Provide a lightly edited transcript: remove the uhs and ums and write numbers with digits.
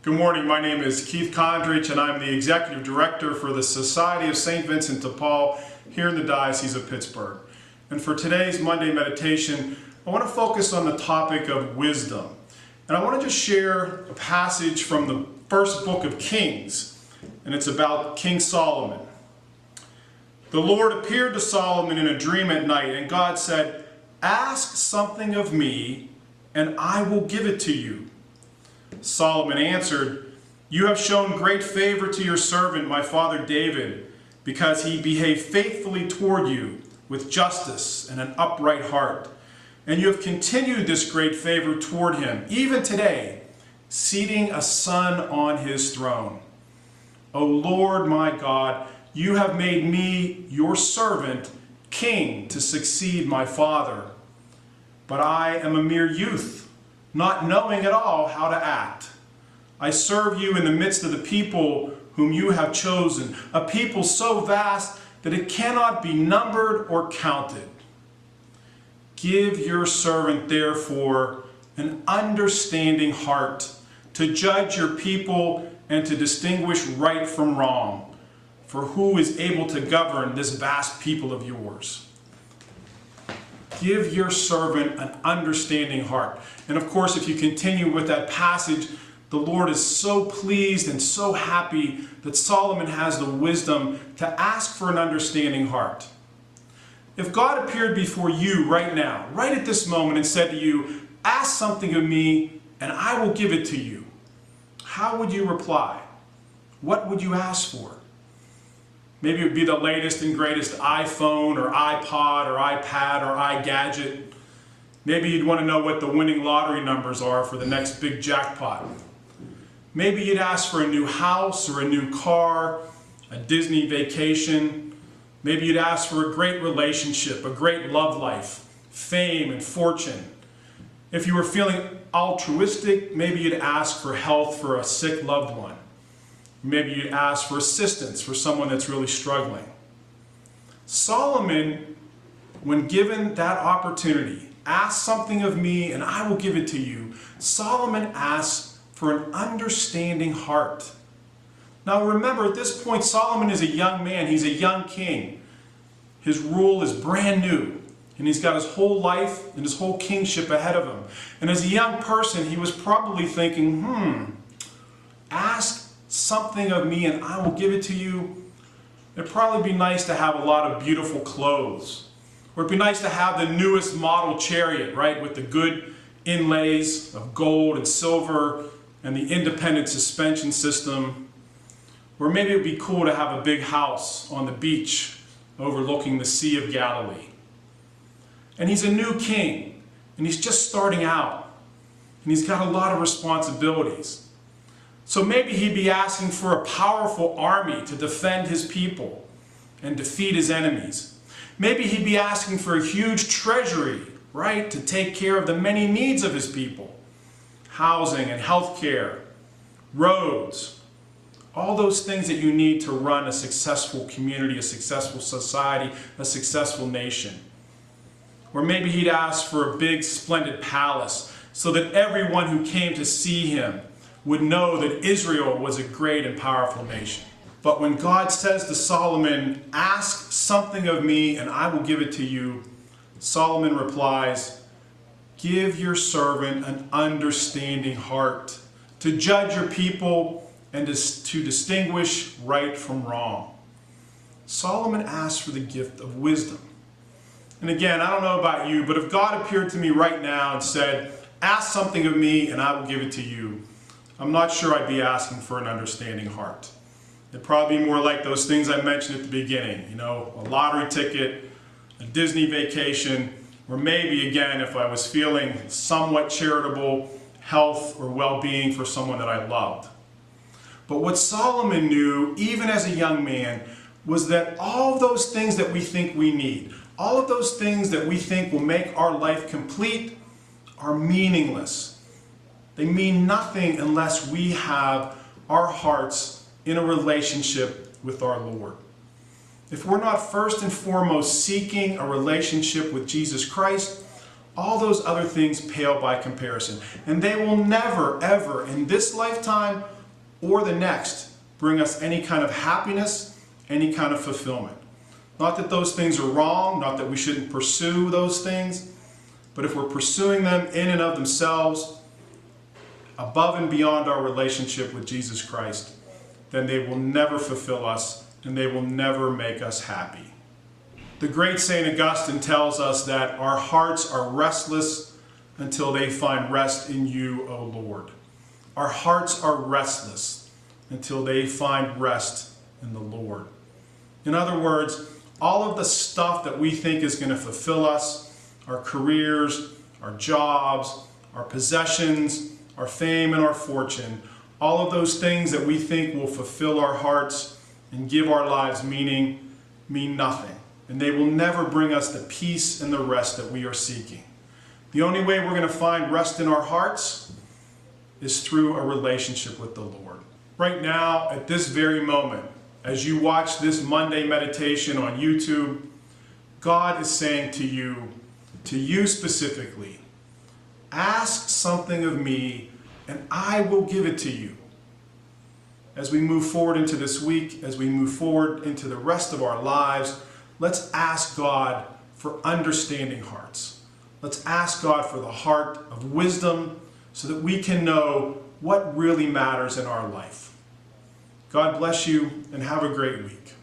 Good morning, my name is Keith Kondrich and I'm the Executive Director for the Society of St. Vincent de Paul here in the Diocese of Pittsburgh. And for today's Monday meditation, I want to focus on the topic of wisdom. And I want to just share a passage from the first book of Kings, and it's about King Solomon. The Lord appeared to Solomon in a dream at night, and God said, "Ask something of me, and I will give it to you." Solomon answered, "You have shown great favor to your servant, my father David, because he behaved faithfully toward you with justice and an upright heart. And you have continued this great favor toward him, even today, seating a son on his throne. O Lord my God, you have made me, your servant, king to succeed my father. But I am a mere youth, not knowing at all how to act. I serve you in the midst of the people whom you have chosen, a people so vast that it cannot be numbered or counted. Give your servant, therefore, an understanding heart to judge your people and to distinguish right from wrong. For who is able to govern this vast people of yours? Give your servant an understanding heart." And of course, if you continue with that passage, the Lord is so pleased and so happy that Solomon has the wisdom to ask for an understanding heart. If God appeared before you right now, right at this moment, and said to you, "Ask something of me and I will give it to you," how would you reply? What would you ask for? Maybe it would be the latest and greatest iPhone or iPod or iPad or iGadget. Maybe you'd want to know what the winning lottery numbers are for the next big jackpot. Maybe you'd ask for a new house or a new car, a Disney vacation. Maybe you'd ask for a great relationship, a great love life, fame and fortune. If you were feeling altruistic, maybe you'd ask for health for a sick loved one. Maybe you'd ask for assistance for someone that's really struggling. Solomon, when given that opportunity, "Ask something of me and I will give it to you," Solomon asks for an understanding heart. Now remember, at this point, Solomon is a young man. He's a young king. His rule is brand new, and he's got his whole life and his whole kingship ahead of him. And as a young person, he was probably thinking, ask something of me and I will give it to you. It'd probably be nice to have a lot of beautiful clothes. Or it'd be nice to have the newest model chariot, right, with the good inlays of gold and silver and the independent suspension system. Or maybe it'd be cool to have a big house on the beach overlooking the Sea of Galilee. And he's a new king, and he's just starting out, and he's got a lot of responsibilities. So maybe he'd be asking for a powerful army to defend his people and defeat his enemies. Maybe he'd be asking for a huge treasury, right, to take care of the many needs of his people. Housing and health care, roads, all those things that you need to run a successful community, a successful society, a successful nation. Or maybe he'd ask for a big, splendid palace so that everyone who came to see him would know that Israel was a great and powerful nation. But when God says to Solomon, "Ask something of me and I will give it to you," Solomon replies, "Give your servant an understanding heart to judge your people and to distinguish right from wrong." Solomon asks for the gift of wisdom. And again, I don't know about you, but if God appeared to me right now and said, "Ask something of me and I will give it to you," I'm not sure I'd be asking for an understanding heart. It'd probably be more like those things I mentioned at the beginning, a lottery ticket, a Disney vacation, or maybe, again, if I was feeling somewhat charitable, health or well-being for someone that I loved. But what Solomon knew, even as a young man, was that all those things that we think we need, all of those things that we think will make our life complete, are meaningless. They mean nothing unless we have our hearts in a relationship with our Lord. If we're not first and foremost seeking a relationship with Jesus Christ, all those other things pale by comparison. And they will never, ever, in this lifetime or the next bring us any kind of happiness, any kind of fulfillment. Not that those things are wrong, not that we shouldn't pursue those things, but if we're pursuing them in and of themselves, above and beyond our relationship with Jesus Christ, then they will never fulfill us and they will never make us happy. The great St. Augustine tells us that our hearts are restless until they find rest in you, O Lord. Our hearts are restless until they find rest in the Lord. In other words, all of the stuff that we think is going to fulfill us, our careers, our jobs, our possessions, our fame and our fortune, all of those things that we think will fulfill our hearts and give our lives meaning, mean nothing. And they will never bring us the peace and the rest that we are seeking. The only way we're going to find rest in our hearts is through a relationship with the Lord. Right now, at this very moment, as you watch this Monday meditation on YouTube, God is saying to you specifically, ask something of me and I will give it to you. As we move forward into this week, as we move forward into the rest of our lives, let's ask God for understanding hearts. Let's ask God for the heart of wisdom so that we can know what really matters in our life. God bless you and have a great week.